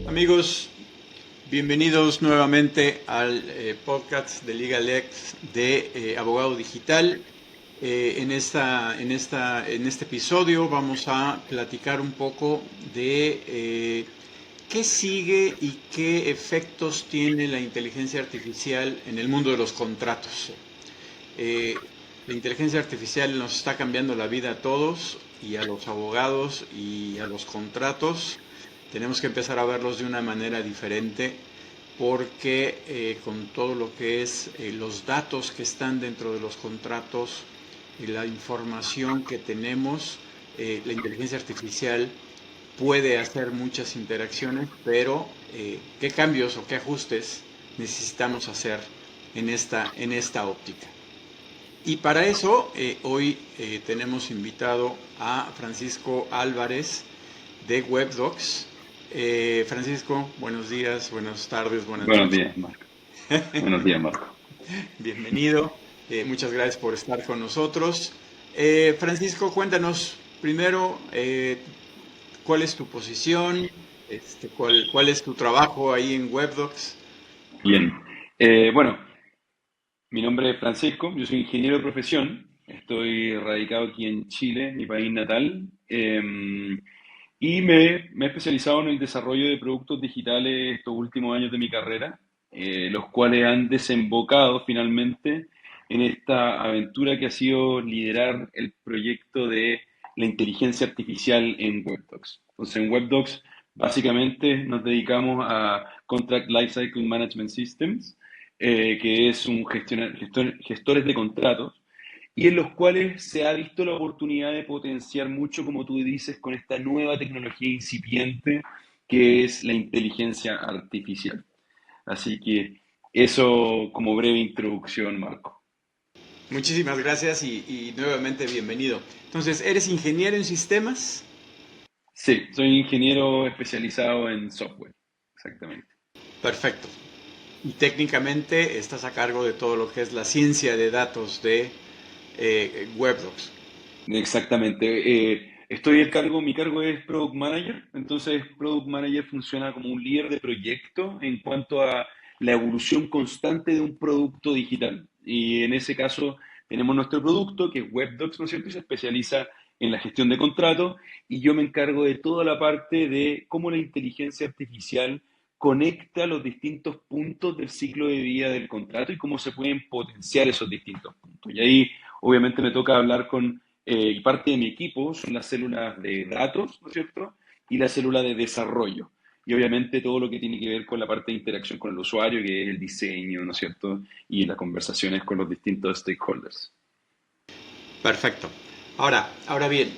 Amigos, bienvenidos nuevamente al podcast de LegalX de Abogado Digital. En este episodio vamos a platicar un poco de qué sigue y qué efectos tiene la inteligencia artificial en el mundo de los contratos. Eh, la inteligencia artificial nos está cambiando la vida a todos y a los abogados y a los contratos. Tenemos que empezar a verlos de una manera diferente porque con todo lo que es los datos que están dentro de los contratos y la información que tenemos, la inteligencia artificial puede hacer muchas interacciones, pero ¿qué cambios o qué ajustes necesitamos hacer en esta óptica? Y para eso, hoy tenemos invitado a Francisco Álvarez de WebDocs. Francisco, buenos días, buenas tardes, buenas Buenos noches. días, Marco. Buenos días, Marco. Bienvenido. Muchas gracias por estar con nosotros. Francisco, cuéntanos primero cuál es tu posición, cuál es tu trabajo ahí en WebDocs. Bien. Bueno, mi nombre es Francisco, yo soy ingeniero de profesión, estoy radicado aquí en Chile, mi país natal, y me he especializado en el desarrollo de productos digitales estos últimos años de mi carrera, los cuales han desembocado finalmente en esta aventura que ha sido liderar el proyecto de la inteligencia artificial en WebDocs. Entonces, en WebDocs básicamente nos dedicamos a Contract Lifecycle Management Systems, que es un gestores de contratos, y en los cuales se ha visto la oportunidad de potenciar mucho, como tú dices, con esta nueva tecnología incipiente que es la inteligencia artificial. Así que eso como breve introducción, Marco. Muchísimas gracias y nuevamente bienvenido. Entonces, ¿eres ingeniero en sistemas? Sí, soy ingeniero especializado en software, exactamente. Perfecto. Y técnicamente estás a cargo de todo lo que es la ciencia de datos de WebDocs. Exactamente. Mi cargo es Product Manager, entonces Product Manager funciona como un líder de proyecto en cuanto a la evolución constante de un producto digital. Y en ese caso tenemos nuestro producto, que es WebDocs, ¿no es cierto? Y se especializa en la gestión de contratos y yo me encargo de toda la parte de cómo la inteligencia artificial conecta los distintos puntos del ciclo de vida del contrato y cómo se pueden potenciar esos distintos puntos. Y ahí obviamente me toca hablar con y parte de mi equipo son las células de datos, ¿no es cierto? Y la célula de desarrollo. Y obviamente todo lo que tiene que ver con la parte de interacción con el usuario, que es el diseño, ¿no es cierto? Y las conversaciones con los distintos stakeholders. Perfecto. Ahora bien,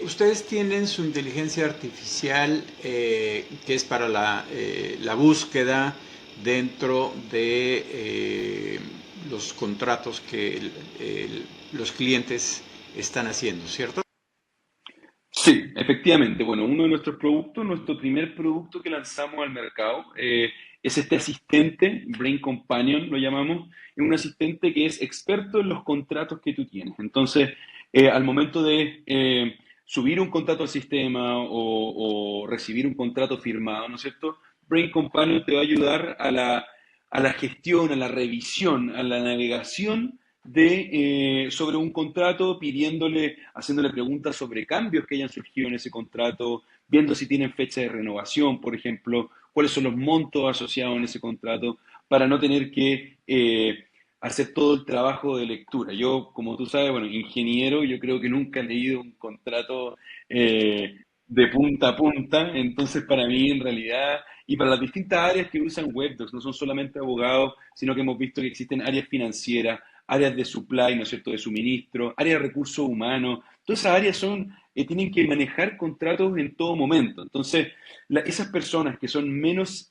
ustedes tienen su inteligencia artificial que es para la búsqueda dentro de los contratos que los clientes están haciendo, ¿cierto? Sí, efectivamente. Bueno, uno de nuestros productos, nuestro primer producto que lanzamos al mercado, es este asistente, Brain Companion lo llamamos, es un asistente que es experto en los contratos que tú tienes. Entonces, al momento de subir un contrato al sistema o recibir un contrato firmado, ¿no es cierto? Brain Companion te va a ayudar a la gestión, a la revisión, a la navegación sobre un contrato, haciéndole preguntas sobre cambios que hayan surgido en ese contrato, viendo si tienen fecha de renovación, por ejemplo, cuáles son los montos asociados en ese contrato, para no tener que hacer todo el trabajo de lectura. Yo, como tú sabes, bueno, ingeniero, yo creo que nunca he leído un contrato de punta a punta, entonces para mí en realidad, y para las distintas áreas que usan WebDocs, no son solamente abogados, sino que hemos visto que existen áreas financieras, áreas de supply, ¿no es cierto?, de suministro, áreas de recursos humanos. Todas esas áreas tienen que manejar contratos en todo momento. Entonces, esas personas que son menos,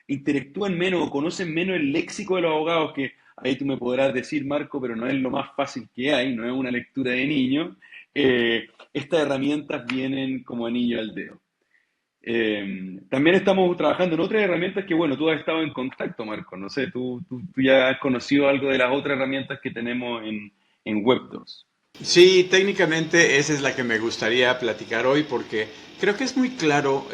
interactúan menos o conocen menos el léxico de los abogados, que ahí tú me podrás decir, Marco, pero no es lo más fácil que hay, no es una lectura de niño, estas herramientas vienen como anillo al dedo. También estamos trabajando en otras herramientas que, bueno, tú has estado en contacto, Marco. No sé, tú ya has conocido algo de las otras herramientas que tenemos en WebDocs. Sí, técnicamente esa es la que me gustaría platicar hoy porque creo que es muy claro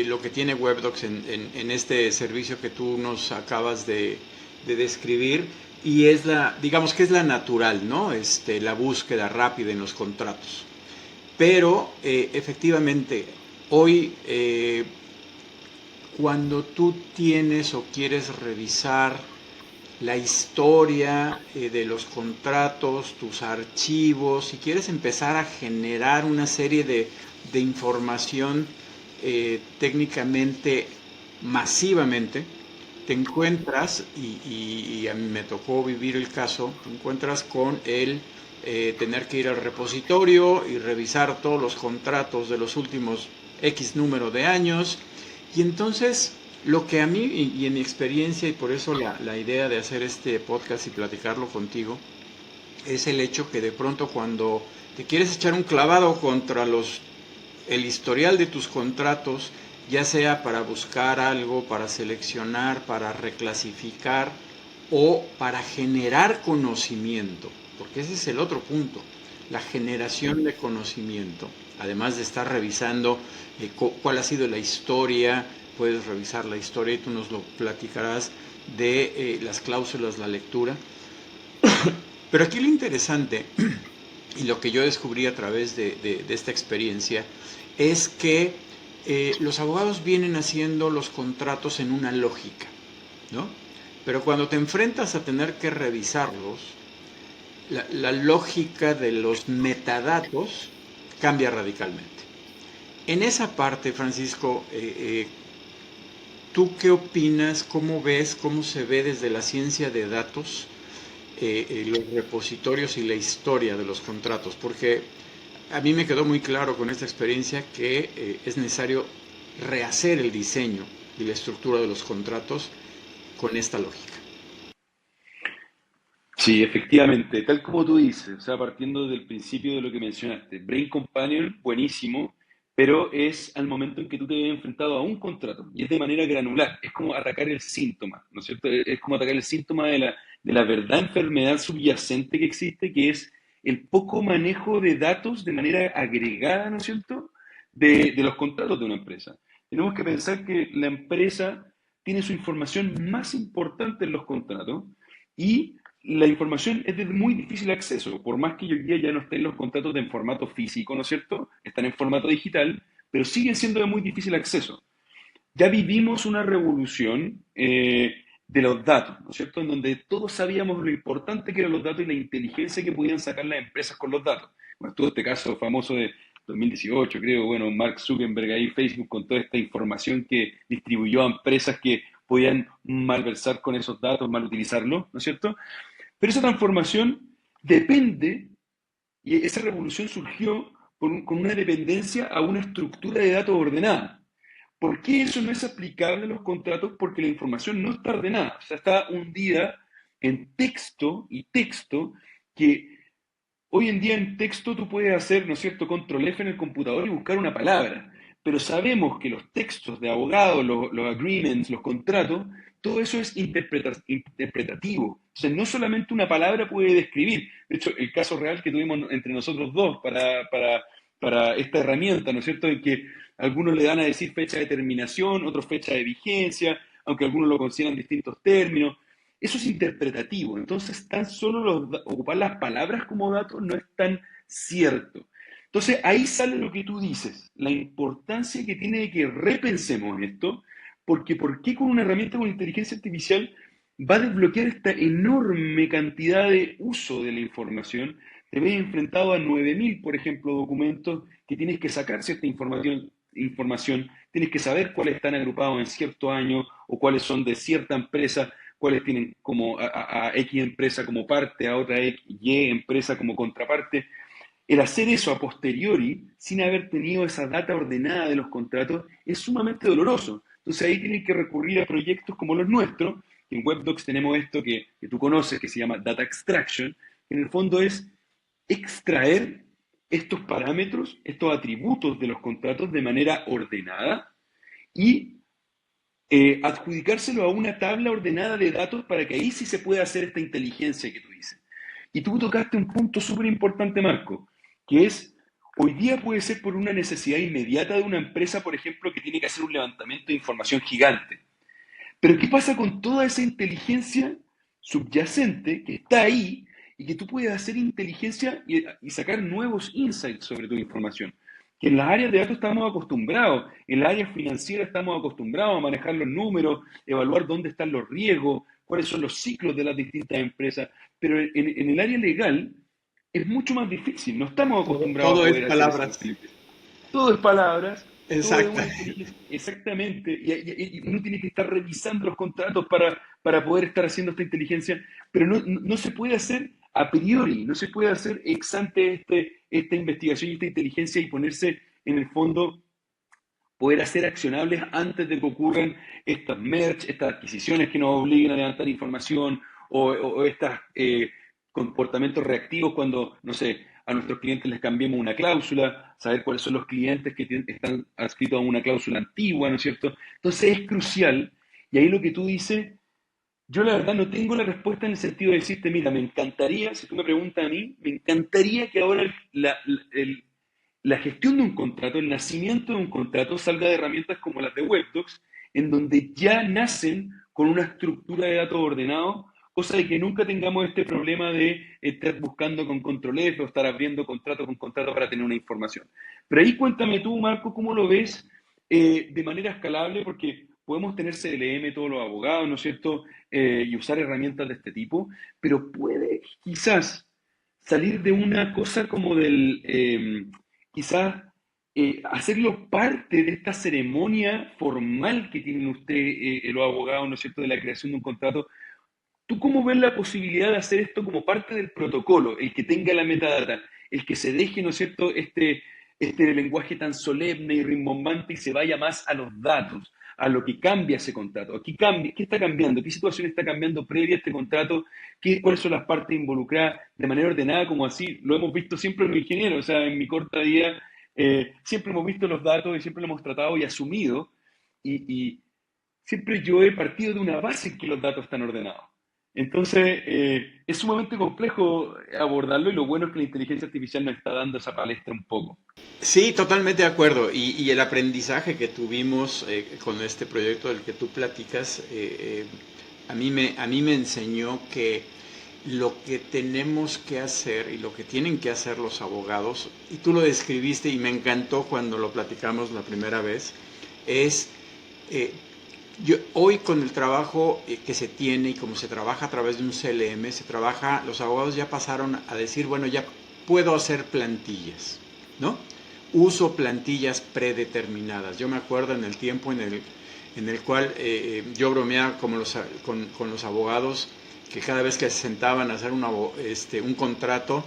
lo que tiene WebDocs en este servicio que tú nos acabas de describir y es la, digamos que es la natural, ¿no? La búsqueda rápida en los contratos. Pero efectivamente, hoy cuando tú tienes o quieres revisar la historia de los contratos, tus archivos, si quieres empezar a generar una serie de información técnicamente masivamente, te encuentras, y a mí me tocó vivir el caso, te encuentras con el tener que ir al repositorio y revisar todos los contratos de los últimos X número de años. Y entonces, lo que a mí, y en mi experiencia, y por eso la idea de hacer este podcast y platicarlo contigo, es el hecho que de pronto cuando te quieres echar un clavado contra el historial de tus contratos, ya sea para buscar algo, para seleccionar, para reclasificar o para generar conocimiento, porque ese es el otro punto, la generación de conocimiento, además de estar revisando cuál ha sido la historia, puedes revisar la historia y tú nos lo platicarás de las cláusulas, la lectura. Pero aquí lo interesante y lo que yo descubrí a través de esta experiencia es que los abogados vienen haciendo los contratos en una lógica, ¿no? Pero cuando te enfrentas a tener que revisarlos, la lógica de los metadatos cambia radicalmente. En esa parte, Francisco, ¿tú qué opinas? ¿Cómo ves? ¿Cómo se ve desde la ciencia de datos los repositorios y la historia de los contratos? Porque a mí me quedó muy claro con esta experiencia que es necesario rehacer el diseño y la estructura de los contratos con esta lógica. Sí, efectivamente, tal como tú dices, o sea, partiendo del principio de lo que mencionaste, Brain Companion, buenísimo, pero es al momento en que tú te ves enfrentado a un contrato y es de manera granular, es como atacar el síntoma, ¿no es cierto? Es como atacar el síntoma de la verdad enfermedad subyacente que existe, que es el poco manejo de datos de manera agregada, ¿no es cierto?, de los contratos de una empresa. Tenemos que pensar que la empresa tiene su información más importante en los contratos y la información es de muy difícil acceso, por más que hoy día ya no estén los contratos en formato físico, ¿no es cierto? Están en formato digital, pero siguen siendo de muy difícil acceso. Ya vivimos una revolución de los datos, ¿no es cierto? En donde todos sabíamos lo importante que eran los datos y la inteligencia que podían sacar las empresas con los datos. Bueno, todo este caso famoso de 2018, creo, bueno, Mark Zuckerberg ahí, Facebook, con toda esta información que distribuyó a empresas que podían malversar con esos datos, mal utilizarlos, ¿no es cierto? Pero esa transformación depende, y esa revolución surgió con una dependencia a una estructura de datos ordenada. ¿Por qué eso no es aplicable a los contratos? Porque la información no está ordenada, o sea, está hundida en texto y texto que hoy en día en texto tú puedes hacer, ¿no es cierto?, control F en el computador y buscar una palabra, pero sabemos que los textos de abogados, los agreements, los contratos, todo eso es interpretativo. Entonces, no solamente una palabra puede describir. De hecho, el caso real que tuvimos entre nosotros dos para esta herramienta, ¿no es cierto?, en que algunos le dan a decir fecha de terminación, otros fecha de vigencia, aunque algunos lo consideran distintos términos. Eso es interpretativo, entonces tan solo ocupar las palabras como datos no es tan cierto. Entonces ahí sale lo que tú dices, la importancia que tiene de que repensemos esto, porque ¿por qué con una herramienta con inteligencia artificial va a desbloquear esta enorme cantidad de uso de la información? Te ves enfrentado a 9.000, por ejemplo, documentos que tienes que sacar cierta información, tienes que saber cuáles están agrupados en cierto año o cuáles son de cierta empresa, cuáles tienen como a X empresa como parte, a otra X, Y empresa como contraparte. El hacer eso a posteriori, sin haber tenido esa data ordenada de los contratos, es sumamente doloroso. Entonces ahí tienen que recurrir a proyectos como los nuestros, que en WebDocs tenemos esto que tú conoces, que se llama Data Extraction, que en el fondo es extraer estos parámetros, estos atributos de los contratos de manera ordenada y adjudicárselo a una tabla ordenada de datos para que ahí sí se pueda hacer esta inteligencia que tú dices. Y tú tocaste un punto súper importante, Marco, que es, hoy día puede ser por una necesidad inmediata de una empresa, por ejemplo, que tiene que hacer un levantamiento de información gigante. Pero ¿qué pasa con toda esa inteligencia subyacente que está ahí y que tú puedes hacer inteligencia y sacar nuevos insights sobre tu información? Que en las áreas de datos estamos acostumbrados, en la área financiera estamos acostumbrados a manejar los números, evaluar dónde están los riesgos, cuáles son los ciclos de las distintas empresas, pero en el área legal es mucho más difícil, no estamos acostumbrados a Todo es poder hacer esa palabras. inteligencia. Todo es palabras, todo es Exacto. una inteligencia, exactamente, y uno tiene que estar revisando los contratos para poder estar haciendo esta inteligencia, pero no se puede hacer a priori, no se puede hacer ex ante esta investigación y esta inteligencia y ponerse en el fondo, poder hacer accionables antes de que ocurran estas merge, estas adquisiciones que nos obliguen a levantar información o estos comportamientos reactivos cuando, no sé, a nuestros clientes les cambiemos una cláusula, saber cuáles son los clientes que están adscritos a una cláusula antigua, ¿no es cierto? Entonces es crucial, y ahí lo que tú dices, yo la verdad no tengo la respuesta en el sentido de decirte, mira, me encantaría, si tú me preguntas a mí, me encantaría que ahora la gestión de un contrato, el nacimiento de un contrato, salga de herramientas como las de WebDocs, en donde ya nacen con una estructura de datos ordenado, cosa de que nunca tengamos este problema de estar buscando con control F o estar abriendo contrato con contrato para tener una información. Pero ahí cuéntame tú, Marco, cómo lo ves de manera escalable, porque podemos tener CLM todos los abogados, ¿no es cierto? Y usar herramientas de este tipo, pero puede quizás salir de una cosa como quizás hacerlo parte de esta ceremonia formal que tienen ustedes, los abogados, ¿no es cierto?, de la creación de un contrato. ¿Tú cómo ves la posibilidad de hacer esto como parte del protocolo, el que tenga la metadata, el que se deje, ¿no es cierto?, este lenguaje tan solemne y rimbombante y se vaya más a los datos, a lo que cambia ese contrato? ¿Qué cambia? ¿Qué está cambiando? ¿Qué situación está cambiando previa a este contrato? ¿Cuáles son las partes involucradas de manera ordenada, como así? Lo hemos visto siempre los ingenieros, o sea, en mi corta vida, siempre hemos visto los datos y siempre lo hemos tratado y asumido, y siempre yo he partido de una base en que los datos están ordenados. Entonces, es sumamente complejo abordarlo y lo bueno es que la inteligencia artificial nos está dando esa palestra un poco. Sí, totalmente de acuerdo. Y el aprendizaje que tuvimos con este proyecto del que tú platicas, a mí me enseñó que lo que tenemos que hacer y lo que tienen que hacer los abogados, y tú lo describiste y me encantó cuando lo platicamos la primera vez, es eh, hoy con el trabajo que se tiene y como se trabaja a través de un CLM, los abogados ya pasaron a decir, bueno, ya puedo hacer plantillas, ¿no? Uso plantillas predeterminadas. Yo me acuerdo en el tiempo en el cual yo bromeaba con los abogados que cada vez que se sentaban a hacer un contrato,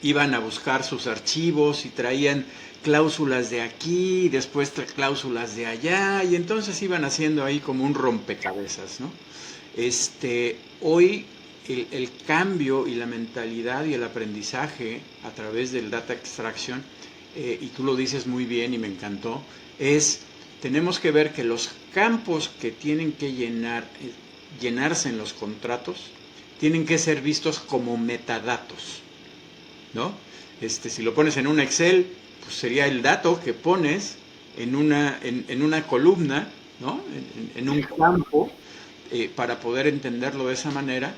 iban a buscar sus archivos y traían cláusulas de aquí, después cláusulas de allá, y entonces iban haciendo ahí como un rompecabezas, ¿no? Hoy el cambio y la mentalidad y el aprendizaje a través del data extraction, y tú lo dices muy bien y me encantó, tenemos que ver que los campos que tienen que llenarse en los contratos tienen que ser vistos como metadatos, ¿no? Si lo pones en un Excel, pues sería el dato que pones en una columna, ¿no? En un campo, para poder entenderlo de esa manera.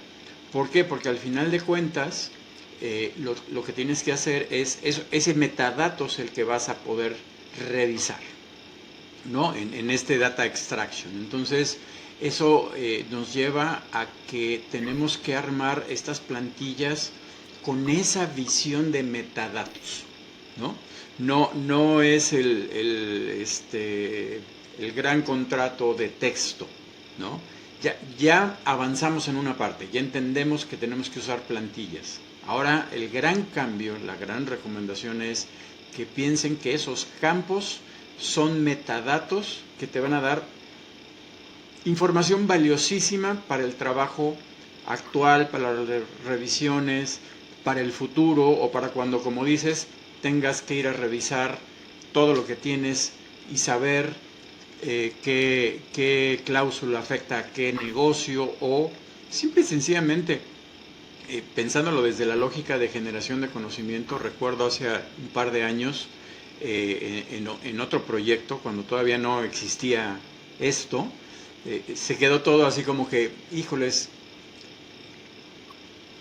¿Por qué? Porque al final de cuentas, lo que tienes que hacer es ese metadatos el que vas a poder revisar, ¿no? En este data extraction. Entonces, eso nos lleva a que tenemos que armar estas plantillas con esa visión de metadatos, ¿no? No es el gran contrato de texto, ¿no? Ya avanzamos en una parte, ya entendemos que tenemos que usar plantillas. Ahora el gran cambio, la gran recomendación es que piensen que esos campos son metadatos que te van a dar información valiosísima para el trabajo actual, para las revisiones, para el futuro o para cuando, como dices, tengas que ir a revisar todo lo que tienes y saber qué cláusula afecta a qué negocio o simple y sencillamente pensándolo desde la lógica de generación de conocimiento, recuerdo hace un par de años en otro proyecto, cuando todavía no existía esto, se quedó todo así como que, híjoles,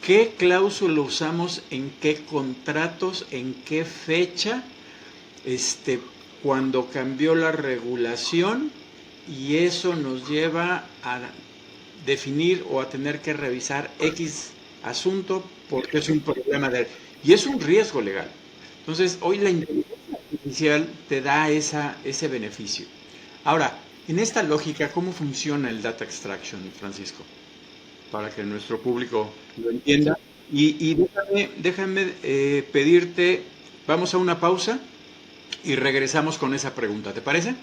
¿qué cláusula usamos en qué contratos, en qué fecha? Cuando cambió la regulación y eso nos lleva a definir o a tener que revisar X asunto porque es un problema y es un riesgo legal. Entonces, hoy la inteligencia artificial te da ese beneficio. Ahora, en esta lógica, ¿cómo funciona el data extraction, Francisco? Para que nuestro público lo entienda. Y déjame pedirte, vamos a una pausa y regresamos con esa pregunta, ¿te parece?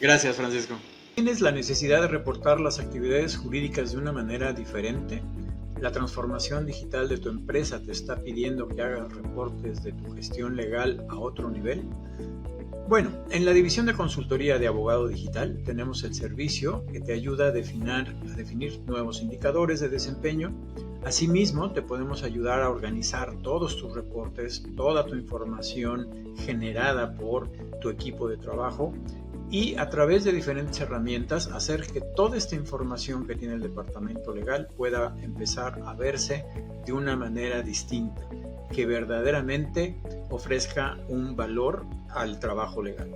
Gracias, Francisco. ¿Tienes la necesidad de reportar las actividades jurídicas de una manera diferente? ¿La transformación digital de tu empresa te está pidiendo que hagas reportes de tu gestión legal a otro nivel? Bueno, en la división de consultoría de Abogado Digital tenemos el servicio que te ayuda a definir nuevos indicadores de desempeño. Asimismo, te podemos ayudar a organizar todos tus reportes, toda tu información generada por tu equipo de trabajo y a través de diferentes herramientas hacer que toda esta información que tiene el departamento legal pueda empezar a verse de una manera distinta, que verdaderamente ofrezca un valor al trabajo legal.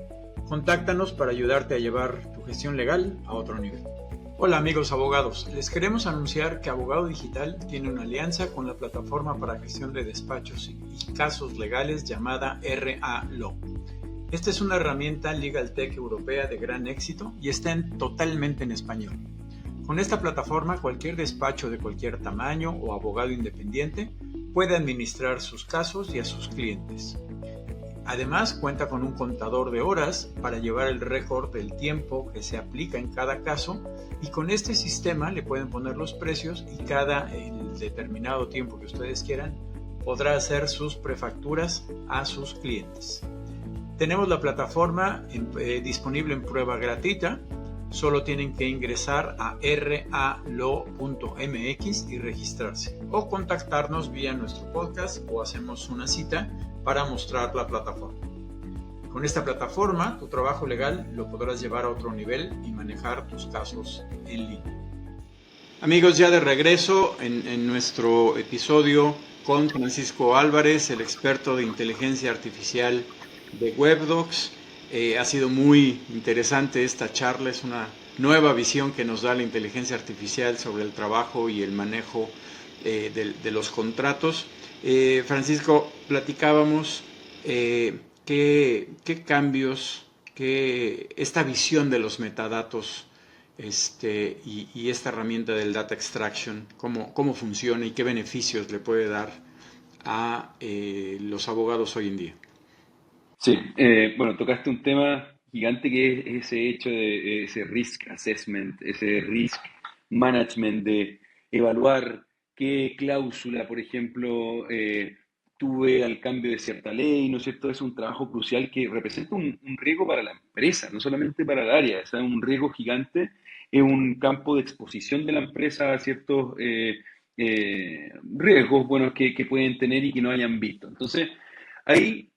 Contáctanos para ayudarte a llevar tu gestión legal a otro nivel. Hola amigos abogados, les queremos anunciar que Abogado Digital tiene una alianza con la plataforma para gestión de despachos y casos legales llamada RA Law. Esta es una herramienta Legal Tech europea de gran éxito y está totalmente en español. Con esta plataforma, cualquier despacho de cualquier tamaño o abogado independiente puede administrar sus casos y a sus clientes. Además, cuenta con un contador de horas para llevar el récord del tiempo que se aplica en cada caso y con este sistema le pueden poner los precios y el determinado tiempo que ustedes quieran podrá hacer sus prefacturas a sus clientes. Tenemos la plataforma disponible en prueba gratuita. Solo tienen que ingresar a ralo.mx y registrarse o contactarnos vía nuestro podcast o hacemos una cita para mostrar la plataforma. Con esta plataforma, tu trabajo legal lo podrás llevar a otro nivel y manejar tus casos en línea. Amigos, ya de regreso en nuestro episodio con Francisco Álvarez, el experto de inteligencia artificial de WebDocs. Ha sido muy interesante esta charla, es una nueva visión que nos da la inteligencia artificial sobre el trabajo y el manejo de los contratos. Francisco, platicábamos qué cambios, esta visión de los metadatos y esta herramienta del data extraction, cómo funciona y qué beneficios le puede dar a los abogados hoy en día. Sí, bueno, tocaste un tema gigante que es ese hecho de ese risk assessment, ese risk management, de evaluar qué cláusula, por ejemplo, tuve al cambio de cierta ley, ¿no es cierto? Es un trabajo crucial que representa un riesgo para la empresa, no solamente para el área, es un riesgo gigante, es un campo de exposición de la empresa a ciertos riesgos, bueno, que pueden tener y que no hayan visto. Entonces, ahí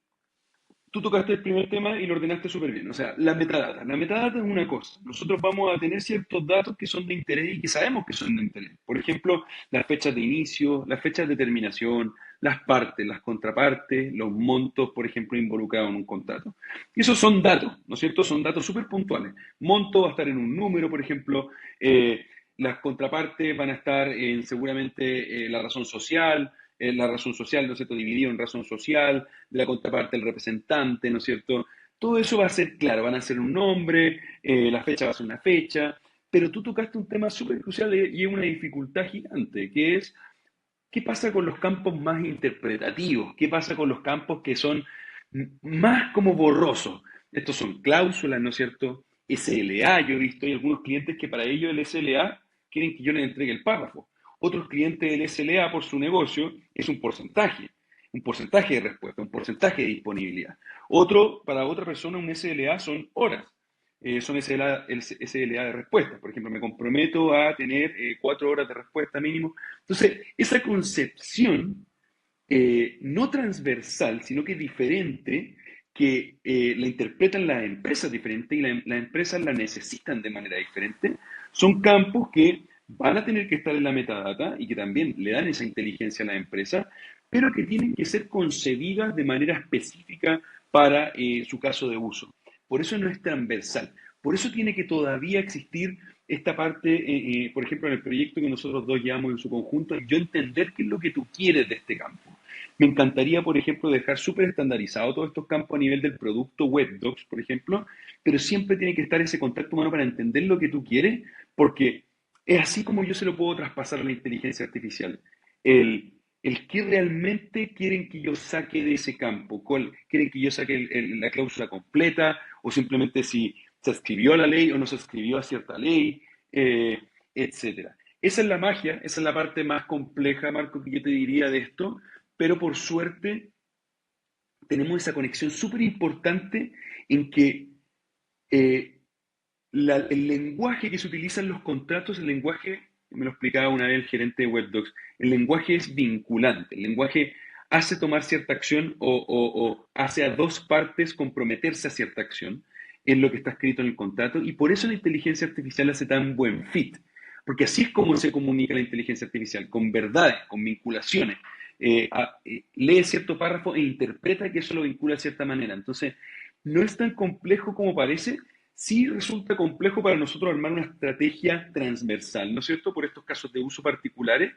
tú tocaste el primer tema y lo ordenaste súper bien. O sea, la metadata. La metadata es una cosa. Nosotros vamos a tener ciertos datos que son de interés y que sabemos que son de interés. Por ejemplo, las fechas de inicio, las fechas de terminación, las partes, las contrapartes, los montos, por ejemplo, involucrados en un contrato. Y esos son datos, ¿no es cierto? Son datos súper puntuales. Monto va a estar en un número, por ejemplo. Las contrapartes van a estar en seguramente la razón social, la razón social, ¿no es cierto?, dividido en razón social, de la contraparte el representante, ¿no es cierto? Todo eso va a ser claro, van a ser un nombre, la fecha va a ser una fecha, pero tú tocaste un tema súper crucial y es una dificultad gigante, que es qué pasa con los campos más interpretativos, qué pasa con los campos que son más como borrosos. Estos son cláusulas, ¿no es cierto? SLA, yo he visto, hay algunos clientes que para ellos el SLA quieren que yo les entregue el párrafo. Otros clientes del SLA por su negocio es un porcentaje de respuesta, un porcentaje de disponibilidad. Para otra persona un SLA son horas. son SLA de respuesta. Por ejemplo, me comprometo a tener 4 horas de respuesta mínimo. Entonces, esa concepción no transversal, sino que diferente, que la interpretan las empresas diferentes y las empresas la necesitan de manera diferente, son campos que van a tener que estar en la metadata y que también le dan esa inteligencia a la empresa, pero que tienen que ser concebidas de manera específica para su caso de uso. Por eso no es transversal. Por eso tiene que todavía existir esta parte, por ejemplo, en el proyecto que nosotros dos llevamos en su conjunto, yo entender qué es lo que tú quieres de este campo. Me encantaría, por ejemplo, dejar súper estandarizado todos estos campos a nivel del producto WebDocs, por ejemplo, pero siempre tiene que estar ese contacto humano para entender lo que tú quieres, porque es así como yo se lo puedo traspasar a la inteligencia artificial. El, el qué realmente quieren que yo saque de ese campo, cuál quieren que yo saque la cláusula completa, o simplemente si se escribió a la ley o no se escribió a cierta ley, etcétera. Esa es la magia, esa es la parte más compleja, Marco, que yo te diría de esto, pero por suerte tenemos esa conexión súper importante en que eh, el lenguaje que se utiliza en los contratos, el lenguaje, me lo explicaba una vez el gerente de WebDocs, el lenguaje es vinculante, el lenguaje hace tomar cierta acción o hace a dos partes comprometerse a cierta acción en lo que está escrito en el contrato y por eso la inteligencia artificial hace tan buen fit, porque así es como se comunica la inteligencia artificial, con verdades, con vinculaciones. Lee cierto párrafo e interpreta que eso lo vincula de cierta manera. Entonces, no es tan complejo como parece, sí resulta complejo para nosotros armar una estrategia transversal, ¿no es cierto?, por estos casos de uso particulares,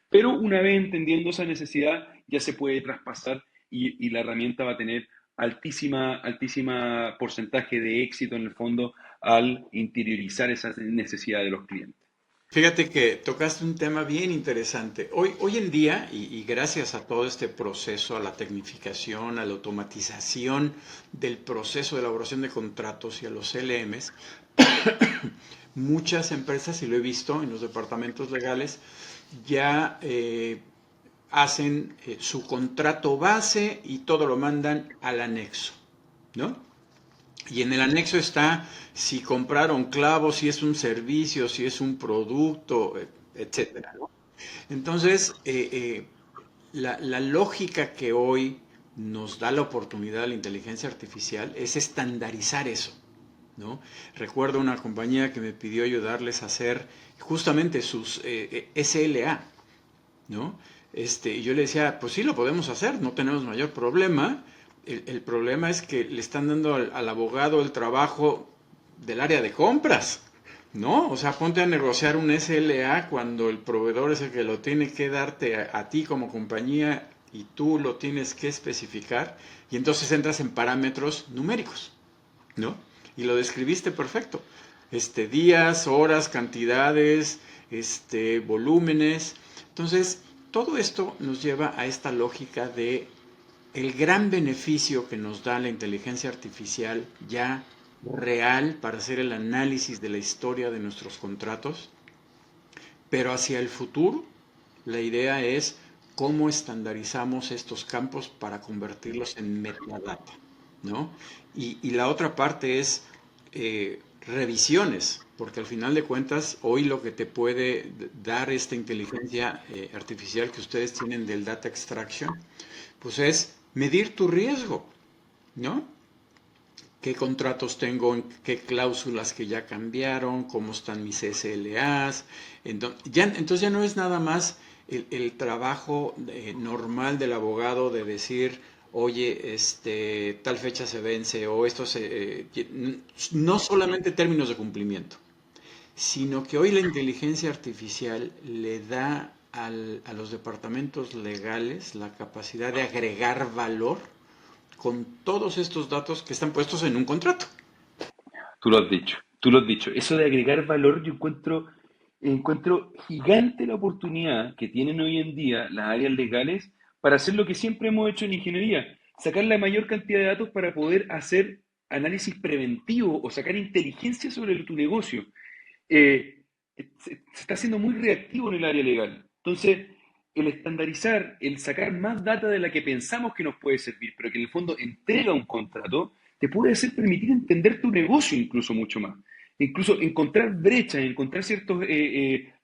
pero una vez entendiendo esa necesidad ya se puede traspasar y la herramienta va a tener altísima porcentaje de éxito en el fondo al interiorizar esa necesidad de los clientes. Fíjate que tocaste un tema bien interesante. Hoy en día, y gracias a todo este proceso, a la tecnificación, a la automatización del proceso de elaboración de contratos y a los LMs, muchas empresas, y lo he visto en los departamentos legales, ya hacen su contrato base y todo lo mandan al anexo, ¿no? Y en el anexo está si compraron clavos, si es un servicio, si es un producto, etcétera, ¿no? Entonces, la lógica que hoy nos da la oportunidad de la inteligencia artificial es estandarizar eso, ¿no? Recuerdo una compañía que me pidió ayudarles a hacer justamente sus SLA, ¿no? Y yo le decía, pues sí, lo podemos hacer, no tenemos mayor problema. El problema es que le están dando al abogado el trabajo del área de compras, ¿no? O sea, ponte a negociar un SLA cuando el proveedor es el que lo tiene que darte a ti como compañía y tú lo tienes que especificar y entonces entras en parámetros numéricos, ¿no? Y lo describiste perfecto. Días, horas, cantidades, volúmenes. Entonces, todo esto nos lleva a esta lógica de el gran beneficio que nos da la inteligencia artificial ya real para hacer el análisis de la historia de nuestros contratos, pero hacia el futuro la idea es cómo estandarizamos estos campos para convertirlos en metadata, ¿no? Y la otra parte es revisiones, porque al final de cuentas hoy lo que te puede dar esta inteligencia artificial que ustedes tienen del data extraction, pues es medir tu riesgo, ¿no? ¿Qué contratos tengo, qué cláusulas que ya cambiaron, cómo están mis SLAs? Entonces ya no es nada más el trabajo normal del abogado de decir, oye, tal fecha se vence o esto no solamente términos de cumplimiento, sino que hoy la inteligencia artificial le da a los departamentos legales la capacidad de agregar valor con todos estos datos que están puestos en un contrato. Tú lo has dicho, tú lo has dicho. Eso de agregar valor, yo encuentro gigante la oportunidad que tienen hoy en día las áreas legales para hacer lo que siempre hemos hecho en ingeniería, sacar la mayor cantidad de datos para poder hacer análisis preventivo o sacar inteligencia sobre tu negocio. Se está haciendo muy reactivo en el área legal. Entonces, el estandarizar, el sacar más data de la que pensamos que nos puede servir, pero que en el fondo entrega un contrato, te puede hacer permitir entender tu negocio incluso mucho más. Incluso encontrar brechas, encontrar ciertos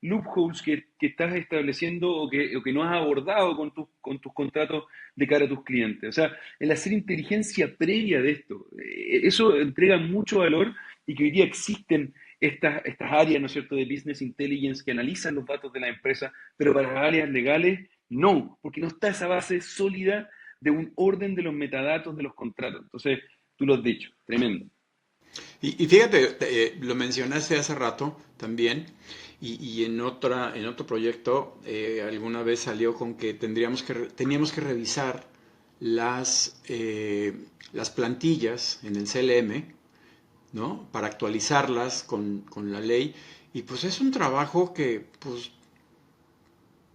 loopholes que estás estableciendo o que no has abordado con tus contratos de cara a tus clientes. O sea, el hacer inteligencia previa de esto, eso entrega mucho valor y que hoy día existen estas áreas, ¿no es cierto?, de business intelligence que analizan los datos de la empresa, pero para las áreas legales no, porque no está esa base sólida de un orden de los metadatos de los contratos. Entonces, tú lo has dicho, tremendo. Y fíjate, lo mencionaste hace rato también, y en otro proyecto alguna vez salió con que teníamos que revisar las plantillas en el CLM, ¿no? Para actualizarlas con la ley. Y pues es un trabajo que, pues,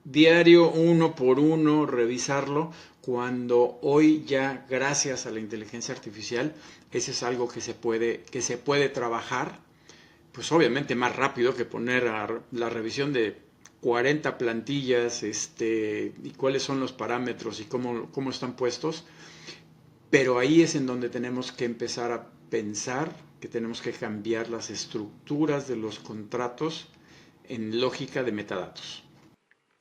diario, uno por uno, revisarlo, cuando hoy ya, gracias a la inteligencia artificial, ese es algo que se puede trabajar, pues obviamente más rápido que poner la revisión de 40 plantillas, y cuáles son los parámetros y cómo están puestos, pero ahí es en donde tenemos que empezar a pensar que tenemos que cambiar las estructuras de los contratos en lógica de metadatos.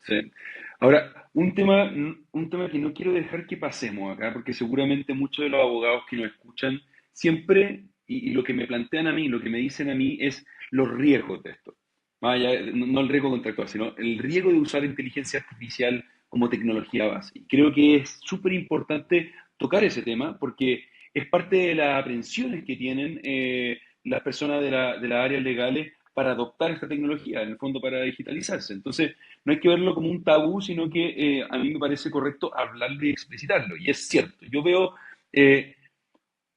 Sí. Ahora, un tema que no quiero dejar que pasemos acá, porque seguramente muchos de los abogados que nos escuchan siempre, y lo que me plantean a mí, lo que me dicen a mí es los riesgos de esto. Más allá, no el riesgo contractual, sino el riesgo de usar inteligencia artificial como tecnología base. Y creo que es súper importante tocar ese tema porque es parte de las aprensiones que tienen las personas de las áreas legales para adoptar esta tecnología, en el fondo para digitalizarse. Entonces, no hay que verlo como un tabú, sino que a mí me parece correcto hablarlo y explicitarlo. Y es cierto, yo veo eh,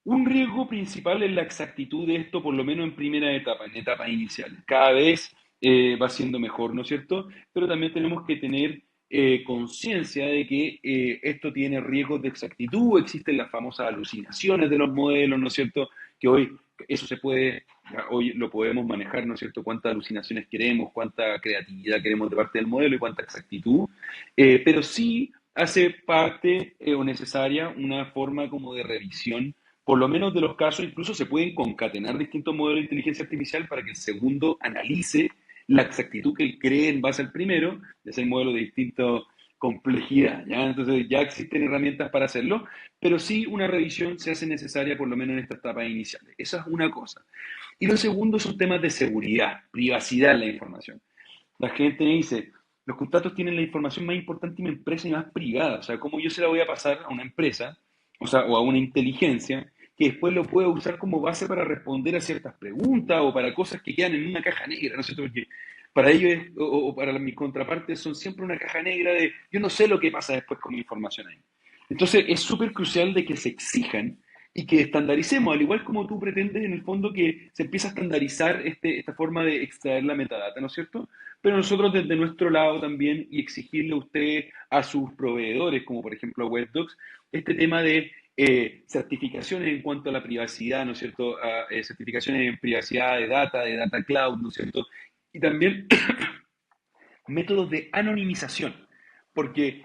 un riesgo principal en la exactitud de esto, por lo menos en primera etapa, en etapas iniciales. Cada vez va siendo mejor, ¿no es cierto? Pero también tenemos que tener conciencia de que esto tiene riesgos de exactitud, existen las famosas alucinaciones de los modelos, ¿no es cierto? Que hoy eso se puede, hoy lo podemos manejar, ¿no es cierto? Cuántas alucinaciones queremos, cuánta creatividad queremos de parte del modelo y cuánta exactitud, pero sí hace parte o necesaria una forma como de revisión por lo menos de los casos, incluso se pueden concatenar distintos modelos de inteligencia artificial para que el segundo analice la exactitud que él cree en base al primero, es el modelo de distinta complejidad, ¿ya? Entonces ya existen herramientas para hacerlo, pero sí una revisión se hace necesaria por lo menos en estas etapas iniciales. Esa es una cosa. Y lo segundo son temas de seguridad, privacidad en la información. La gente me dice, los contratos tienen la información más importante en mi empresa y más privada. O sea, ¿cómo yo se la voy a pasar a una empresa, o sea, o a una inteligencia, que después lo pueda usar como base para responder a ciertas preguntas o para cosas que quedan en una caja negra, ¿no es cierto? Porque para ellos o para mis contrapartes son siempre una caja negra de yo no sé lo que pasa después con mi información ahí. Entonces es súper crucial de que se exijan y que estandaricemos, al igual como tú pretendes en el fondo que se empiece a estandarizar esta forma de extraer la metadata, ¿no es cierto? Pero nosotros desde nuestro lado también y exigirle a usted, a sus proveedores, como por ejemplo a WebDocs, este tema de certificaciones en cuanto a la privacidad, ¿no es cierto? Certificaciones en privacidad de data cloud, ¿no es cierto? Y también métodos de anonimización, porque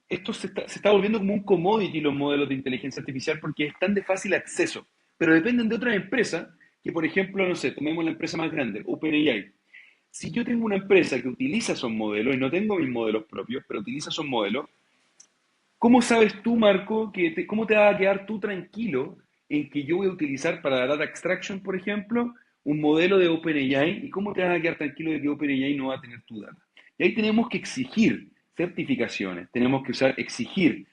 esto se está volviendo como un commodity los modelos de inteligencia artificial porque están de fácil acceso, pero dependen de otras empresas que, por ejemplo, no sé, tomemos la empresa más grande, OpenAI. Si yo tengo una empresa que utiliza esos modelos y no tengo mis modelos propios, pero utiliza esos modelos, ¿cómo sabes tú, Marco, cómo te vas a quedar tú tranquilo en que yo voy a utilizar para la data extraction, por ejemplo, un modelo de OpenAI y cómo te vas a quedar tranquilo de que OpenAI no va a tener tu data? Y ahí tenemos que exigir certificaciones, tenemos que exigir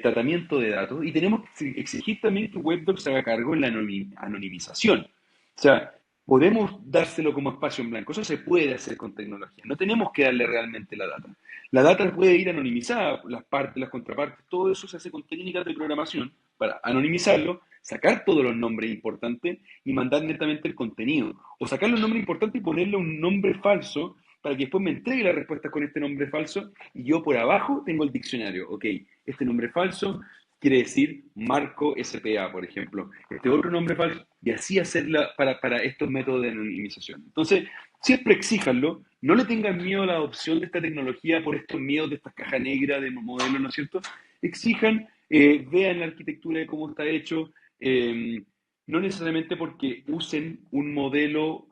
tratamiento de datos y tenemos que exigir también que WebDocs se haga cargo en la anonimización. O sea, podemos dárselo como espacio en blanco, eso se puede hacer con tecnología, no tenemos que darle realmente la data. La data puede ir anonimizada, las partes, las contrapartes, todo eso se hace con técnicas de programación para anonimizarlo, sacar todos los nombres importantes y mandar netamente el contenido. O sacar los nombres importantes y ponerle un nombre falso para que después me entregue la respuesta con este nombre falso y yo por abajo tengo el diccionario. Ok, este nombre falso quiere decir Marco SPA, por ejemplo. Este otro nombre falso y así hacerla para estos métodos de anonimización. Entonces, siempre exíjanlo, no le tengan miedo a la adopción de esta tecnología por estos miedos de estas cajas negras de modelos, ¿no es cierto? Exijan, vean la arquitectura de cómo está hecho, no necesariamente porque usen un modelo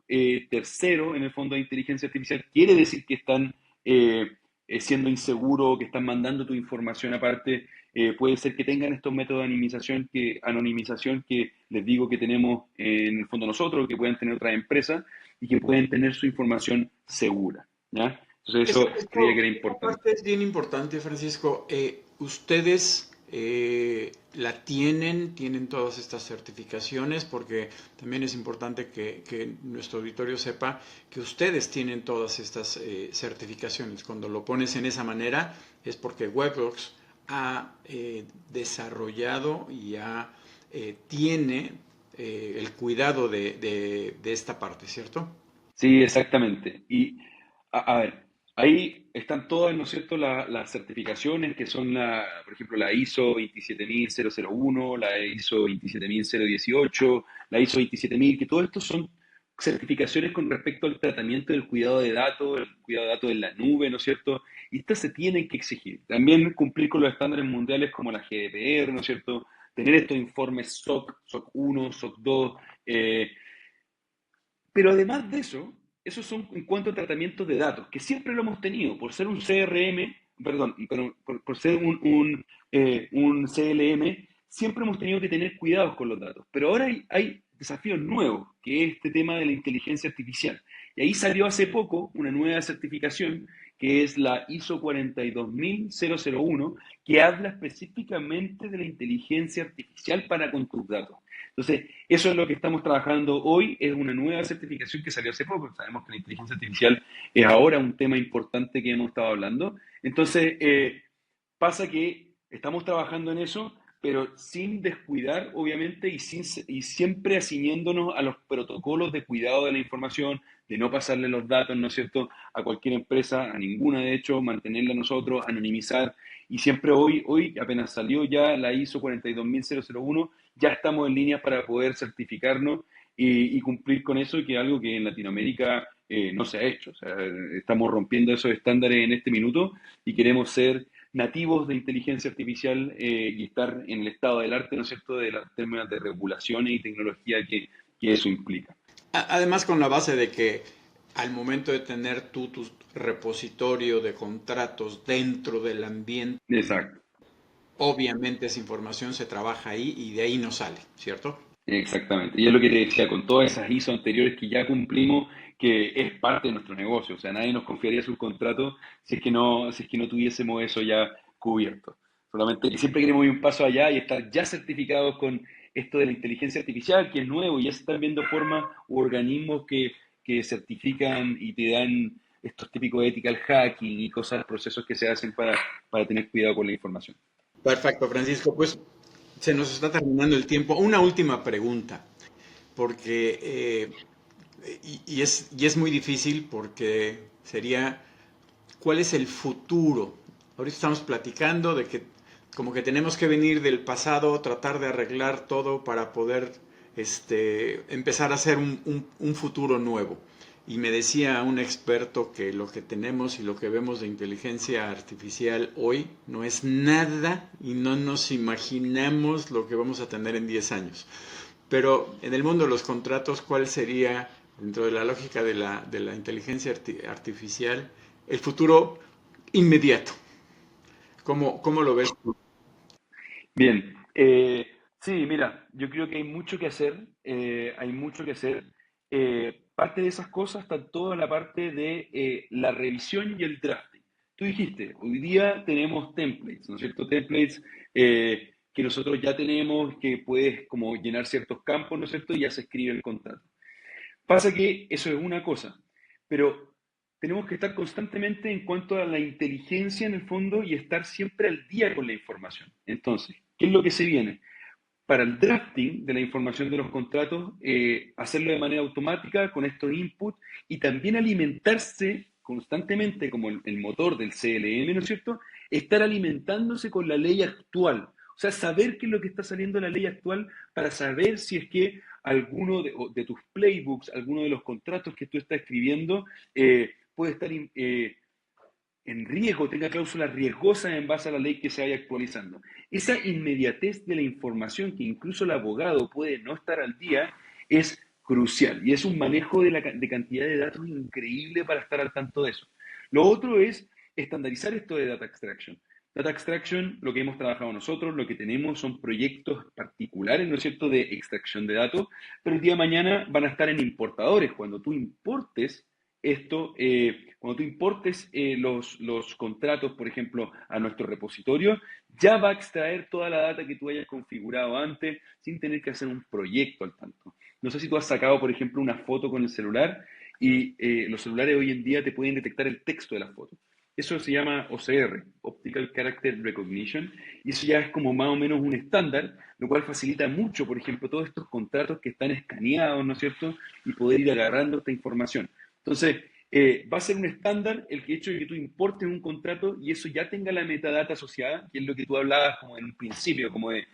tercero en el fondo de inteligencia artificial, quiere decir que están siendo inseguros, que están mandando tu información aparte. Puede ser que tengan estos métodos de anonimización que les digo que tenemos en el fondo nosotros, que pueden tener otras empresas y que pueden tener su información segura, ¿ya? Entonces eso creía que era Esa importante. parte es bien importante, Francisco. ¿Ustedes la tienen todas estas certificaciones? Porque también es importante que nuestro auditorio sepa que ustedes tienen todas estas certificaciones. Cuando lo pones en esa manera es porque Webworks ha desarrollado y tiene el cuidado de esta parte, ¿cierto? Sí, exactamente. Y a ver, ahí están todas, ¿no es cierto?, las certificaciones que son, por ejemplo, la ISO 27001, la ISO 27018, la ISO 27000, que todo esto son certificaciones con respecto al tratamiento del cuidado de datos, el cuidado de datos en la nube, ¿no es cierto? Y estas se tienen que exigir. También cumplir con los estándares mundiales como la GDPR, ¿no es cierto? Tener estos informes SOC, SOC 1, SOC 2, pero además de eso, esos son en cuanto a tratamientos de datos, que siempre lo hemos tenido, por ser un CRM, perdón, por ser un CLM, siempre hemos tenido que tener cuidados con los datos. Pero ahora hay desafíos nuevos, que es este tema de la inteligencia artificial. Y ahí salió hace poco una nueva certificación, que es la ISO 42001, que habla específicamente de la inteligencia artificial para con tus datos. Entonces, eso es lo que estamos trabajando hoy, es una nueva certificación que salió hace poco. Sabemos que la inteligencia artificial es ahora un tema importante que hemos estado hablando. Entonces, pasa que estamos trabajando en eso, pero sin descuidar, obviamente, y siempre ciñéndonos a los protocolos de cuidado de la información, de no pasarle los datos, ¿no es cierto?, a cualquier empresa, a ninguna de hecho, mantenerla nosotros, anonimizar. Y siempre hoy apenas salió ya la ISO 42001, ya estamos en línea para poder certificarnos y cumplir con eso, que es algo que en Latinoamérica no se ha hecho. O sea, estamos rompiendo esos estándares en este minuto y queremos ser nativos de inteligencia artificial y estar en el estado del arte, ¿no es cierto?, de las términos de regulaciones y tecnología que eso implica. Además, con la base de que al momento de tener tú tu repositorio de contratos dentro del ambiente, Exacto. obviamente esa información se trabaja ahí y de ahí no sale, ¿cierto? Exactamente. Y es lo que te decía, con todas esas ISO anteriores que ya cumplimos, que es parte de nuestro negocio. O sea, nadie nos confiaría sus contratos si es que no tuviésemos eso ya cubierto. Solamente que siempre queremos ir un paso allá y estar ya certificados con esto de la inteligencia artificial, que es nuevo, y ya se están viendo formas u organismos que certifican y te dan estos típicos ethical hacking y cosas, procesos que se hacen para tener cuidado con la información. Perfecto, Francisco. Pues se nos está terminando el tiempo. Una última pregunta, porque y es muy difícil porque sería, ¿cuál es el futuro? Ahorita estamos platicando de que como que tenemos que venir del pasado, tratar de arreglar todo para poder empezar a hacer un futuro nuevo. Y me decía un experto que lo que tenemos y lo que vemos de inteligencia artificial hoy no es nada y no nos imaginamos lo que vamos a tener en 10 años. Pero en el mundo de los contratos, ¿cuál sería, dentro de la lógica de la inteligencia artificial, el futuro inmediato? ¿Cómo lo ves tú? Bien, sí, mira, yo creo que hay mucho que hacer, hay mucho que hacer. Parte de esas cosas está toda la parte de la revisión y el drafting. Tú dijiste, hoy día tenemos templates, ¿no es cierto? Templates que nosotros ya tenemos, que puedes como llenar ciertos campos, ¿no es cierto? Y ya se escribe el contrato. Pasa que eso es una cosa, pero tenemos que estar constantemente en cuanto a la inteligencia en el fondo y estar siempre al día con la información. Entonces, ¿qué es lo que se viene? Para el drafting de la información de los contratos, hacerlo de manera automática con estos inputs y también alimentarse constantemente como el motor del CLM, ¿no es cierto? Estar alimentándose con la ley actual. O sea, saber qué es lo que está saliendo de la ley actual para saber si es que alguno de tus playbooks, alguno de los contratos que tú estás escribiendo, puede estar en riesgo, tenga cláusulas riesgosas en base a la ley que se vaya actualizando. Esa inmediatez de la información, que incluso el abogado puede no estar al día, es crucial y es un manejo de cantidad de datos increíble para estar al tanto de eso. Lo otro es estandarizar esto de data extraction. Data extraction, lo que hemos trabajado nosotros, lo que tenemos son proyectos particulares, ¿no es cierto?, de extracción de datos, pero el día de mañana van a estar en importadores. Cuando tú importes esto, cuando tú importes los contratos, por ejemplo, a nuestro repositorio, ya va a extraer toda la data que tú hayas configurado antes sin tener que hacer un proyecto al tanto. No sé si tú has sacado, por ejemplo, una foto con el celular y los celulares hoy en día te pueden detectar el texto de la foto. Eso se llama OCR, Optical Character Recognition, y eso ya es como más o menos un estándar, lo cual facilita mucho, por ejemplo, todos estos contratos que están escaneados, ¿no es cierto?, y poder ir agarrando esta información. Entonces, va a ser un estándar el hecho de que tú importes un contrato y eso ya tenga la metadata asociada, que es lo que tú hablabas como en un principio, como de,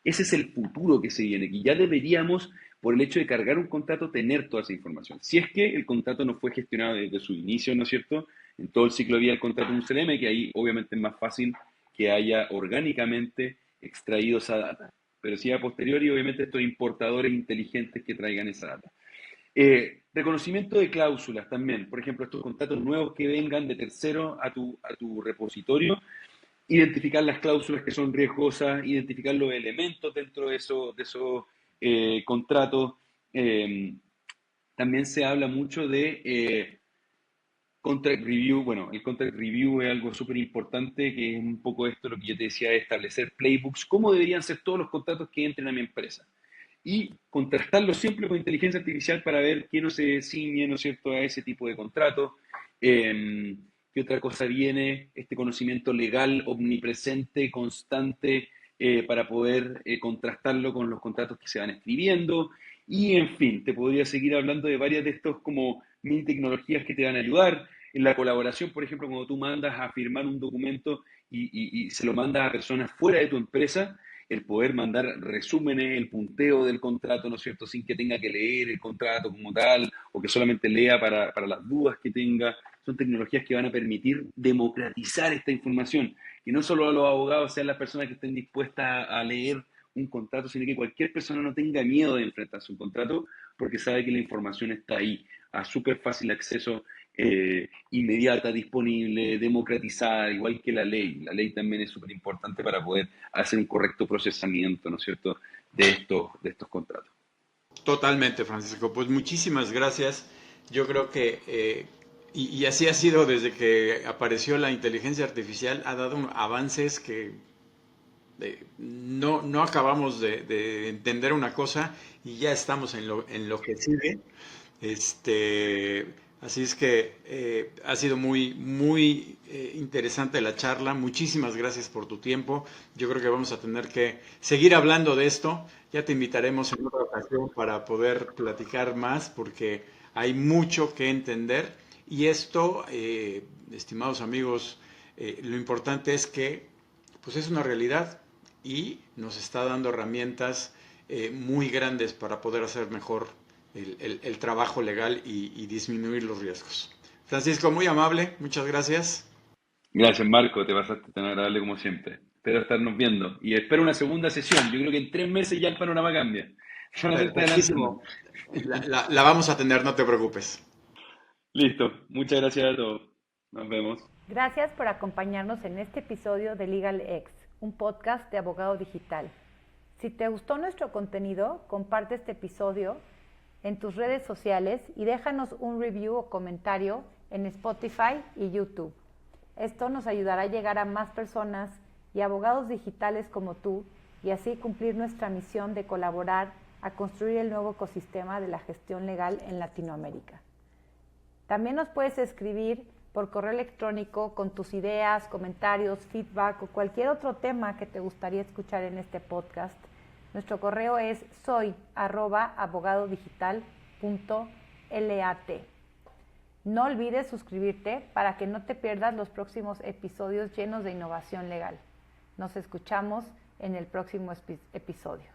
ese es el futuro que se viene, que ya deberíamos, por el hecho de cargar un contrato, tener toda esa información. Si es que el contrato no fue gestionado desde su inicio, ¿no es cierto?, en todo el ciclo de vida del contrato en un CLM, que ahí obviamente es más fácil que haya orgánicamente extraído esa data. Pero sí a posteriori, obviamente, estos importadores inteligentes que traigan esa data. Reconocimiento de cláusulas también. Por ejemplo, estos contratos nuevos que vengan de tercero a tu repositorio, identificar las cláusulas que son riesgosas, identificar los elementos dentro de esos contratos. También se habla mucho de contract review. Bueno, el contract review es algo súper importante, que es un poco esto lo que yo te decía, de establecer playbooks, cómo deberían ser todos los contratos que entren a mi empresa. Y contrastarlo siempre con inteligencia artificial para ver qué no se ciñe, ¿no es cierto?, a ese tipo de contratos. ¿Qué otra cosa viene? Este conocimiento legal omnipresente, constante, para poder contrastarlo con los contratos que se van escribiendo. Y en fin, te podría seguir hablando de varias de estos como mini tecnologías que te van a ayudar. En la colaboración, por ejemplo, cuando tú mandas a firmar un documento y se lo mandas a personas fuera de tu empresa, el poder mandar resúmenes, el punteo del contrato, ¿no es cierto?, sin que tenga que leer el contrato como tal, o que solamente lea para las dudas que tenga. Son tecnologías que van a permitir democratizar esta información, que no solo los abogados sean las personas que estén dispuestas a leer un contrato, sino que cualquier persona no tenga miedo de enfrentarse a un contrato, porque sabe que la información está ahí, a súper fácil acceso, inmediata, disponible, democratizada, igual que la ley. La ley también es súper importante para poder hacer un correcto procesamiento, ¿no es cierto?, de estos contratos. Totalmente, Francisco. Pues muchísimas gracias. Yo creo que, y así ha sido desde que apareció la inteligencia artificial, ha dado avances que no acabamos de entender una cosa y ya estamos en lo que sigue. Este, así es que ha sido muy interesante la charla. Muchísimas gracias por tu tiempo. Yo creo que vamos a tener que seguir hablando de esto. Ya te invitaremos en otra ocasión para poder platicar más porque hay mucho que entender. Y esto, estimados amigos, lo importante es que pues es una realidad y nos está dando herramientas muy grandes para poder hacer mejor el trabajo legal y disminuir los riesgos. Francisco, muy amable, muchas gracias. Gracias, Marco, te pasaste tan agradable como siempre. Espero estarnos viendo y espero una segunda sesión. Yo creo que en 3 meses ya el panorama cambia. Van a estar adelantando. Perfectísimo. La vamos a atender, no te preocupes. Listo, muchas gracias a todos. Nos vemos. Gracias por acompañarnos en este episodio de LegalX, un podcast de Abogado Digital. Si te gustó nuestro contenido, comparte este episodio en tus redes sociales y déjanos un review o comentario en Spotify y YouTube. Esto nos ayudará a llegar a más personas y abogados digitales como tú y así cumplir nuestra misión de colaborar a construir el nuevo ecosistema de la gestión legal en Latinoamérica. También nos puedes escribir por correo electrónico con tus ideas, comentarios, feedback o cualquier otro tema que te gustaría escuchar en este podcast. Nuestro correo es soy@abogadodigital.lat. No olvides suscribirte para que no te pierdas los próximos episodios llenos de innovación legal. Nos escuchamos en el próximo episodio.